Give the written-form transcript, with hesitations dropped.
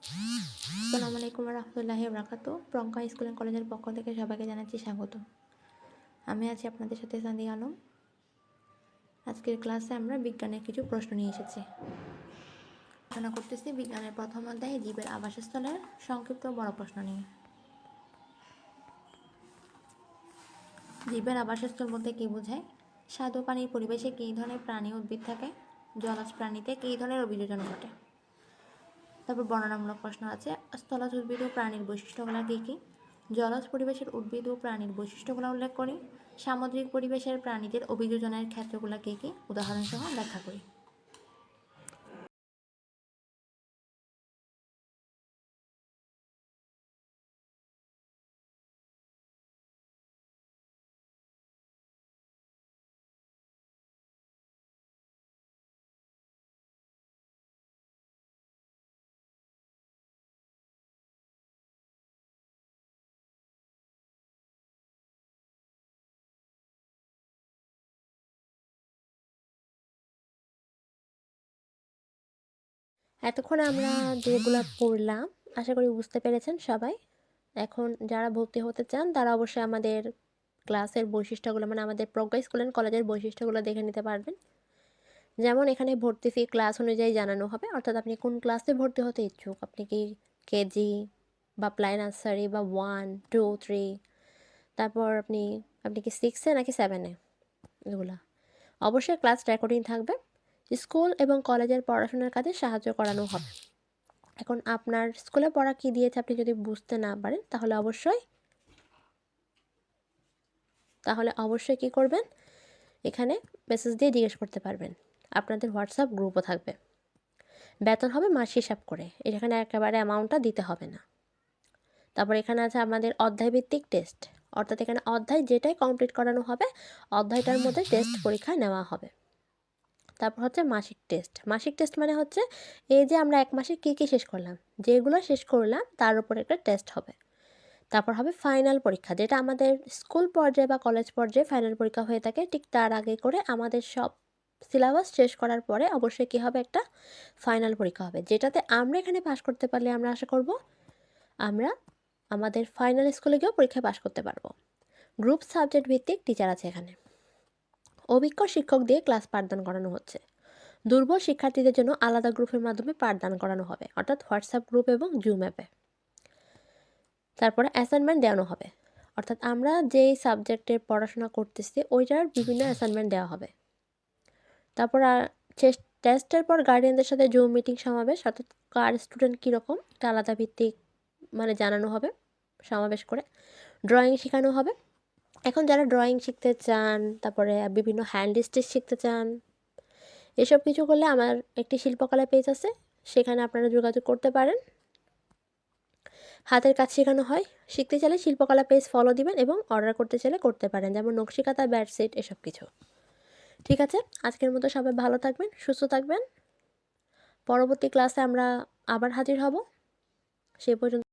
আসসালামু আলাইকুম রহমতুল্লাহি বরকাতুহু। প্রজ্ঞা স্কুল অ্যান্ড কলেজের পক্ষ থেকে সবাইকে জানাচ্ছি স্বাগত। আমি আছি আপনাদের সাথে সাদিয়া আলম। আজকের ক্লাসে আমরা বিজ্ঞানের কিছু প্রশ্ন নিয়ে এসেছি। আলোচনা করতেছি বিজ্ঞানের প্রথম অধ্যায়ে জীবের আবাসস্থলের সংক্ষিপ্ত বড় প্রশ্ন নিয়ে। জীবের আবাসস্থল বলতে কী বোঝায়? স্বাদু পানির পরিবেশে কী ধরনের প্রাণী উদ্ভিদ থাকে? জলজ প্রাণীতে কী ধরনের অভিযোজন ঘটে? তারপর বর্ণনামূলক প্রশ্ন আছে, স্থলজ উদ্ভিদ ও প্রাণীর বৈশিষ্ট্যগুলো কী কী? জলজ পরিবেশের উদ্ভিদ ও প্রাণীর বৈশিষ্ট্যগুলো উল্লেখ করি। সামুদ্রিক পরিবেশের প্রাণীদের অভিযোজনের ক্ষেত্রগুলো কী কী? উদাহরণসহ ব্যাখ্যা করি। এতক্ষণ আমরা যেগুলো পড়লাম আশা করি বুঝতে পেরেছেন সবাই। এখন যারা ভর্তি হতে চান তারা অবশ্যই আমাদের ক্লাসের বৈশিষ্ট্যগুলো মানে আমাদের প্রজ্ঞা স্কুল অ্যান্ড কলেজের বৈশিষ্ট্যগুলো দেখে নিতে পারবেন। যেমন এখানে ভর্তি ফি ক্লাস অনুযায়ী জানানো হবে, অর্থাৎ আপনি কোন ক্লাসে ভর্তি হতে ইচ্ছুক, আপনি কি কেজি বা প্লাই নার্সারি বা 1, 2, 3, তারপর আপনি কি 6-এ নাকি 7-এ, এগুলা অবশ্যই ক্লাস রেকর্ডিং থাকবে। স্কুল এবং কলেজের পড়াশোনার কাজে সাহায্য করানো হবে। এখন আপনার স্কুলে পড়া কী দিয়েছে আপনি যদি বুঝতে না পারেন তাহলে অবশ্যই কী করবেন, এখানে মেসেজ দিয়ে জিজ্ঞেস করতে পারবেন। আপনাদের হোয়াটসঅ্যাপ গ্রুপও থাকবে। বেতন হবে মাস হিসাব করে, এখানে একেবারে অ্যামাউন্টটা দিতে হবে না। তারপর এখানে আছে আমাদের অধ্যায়ভিত্তিক টেস্ট, অর্থাৎ এখানে অধ্যায় যেটাই কমপ্লিট করানো হবে অধ্যায়টার মধ্যে টেস্ট পরীক্ষা নেওয়া হবে। তারপর হচ্ছে মাসিক টেস্ট। মাসিক টেস্ট মানে হচ্ছে এই যে আমরা এক মাসে কী কী শেষ করলাম, যেগুলো শেষ করলাম তার উপর একটা টেস্ট হবে। তারপর হবে ফাইনাল পরীক্ষা, যেটা আমাদের স্কুল পর্যায়ে বা কলেজ পর্যায়ে ফাইনাল পরীক্ষা হয়ে থাকে। ঠিক তার আগে করে আমাদের সব সিলেবাস শেষ করার পরে অবশ্যই কী হবে, একটা ফাইনাল পরীক্ষা হবে, যেটাতে আমরা এখানে পাশ করতে পারলে আমরা আশা করব আমরা আমাদের ফাইনাল স্কুলে গিয়েও পরীক্ষায় পাশ করতে পারবো। গ্রুপ সাবজেক্ট ভিত্তিক টিচার আছে এখানে। অভিজ্ঞ শিক্ষক দিয়ে ক্লাস পাঠদান করানো হচ্ছে। দুর্বল শিক্ষার্থীদের জন্য আলাদা গ্রুপের মাধ্যমে পাঠদান করানো হবে, অর্থাৎ হোয়াটসঅ্যাপ গ্রুপ এবং জুম অ্যাপে। তারপরে অ্যাসাইনমেন্ট দেওয়ানো হবে, অর্থাৎ আমরা যেই সাবজেক্টের পড়াশোনা করতেছি ওইটার বিভিন্ন অ্যাসাইনমেন্ট দেওয়া হবে। তারপর টেস্টের পর গার্ডিয়ানদের সাথে জুম মিটিং সমাবেশ, অর্থাৎ কার স্টুডেন্ট কীরকম এটা আলাদা ভিত্তিক মানে জানানো হবে সমাবেশ করে। ড্রয়িং শেখানো হবে। এখন যারা ড্রয়িং শিখতে চান, তারপরে বিভিন্ন হ্যান্ড স্টিচ শিখতে চান, এসব কিছু করলে আমার একটি শিল্পকলা পেজ আছে, সেখানে আপনারা যোগাযোগ করতে পারেন। হাতের কাজ শেখানো হয়। শিখতে চাইলে শিল্পকলা পেজ ফলো দিবেন এবং অর্ডার করতে চাইলে করতে পারেন, যেমন নকশিকাঁথা, বেডশিট, এসব কিছু। ঠিক আছে, আজকের মতো সবাই ভালো থাকবেন, সুস্থ থাকবেন। পরবর্তী ক্লাসে আমরা আবার হাজির হব। সে পর্যন্ত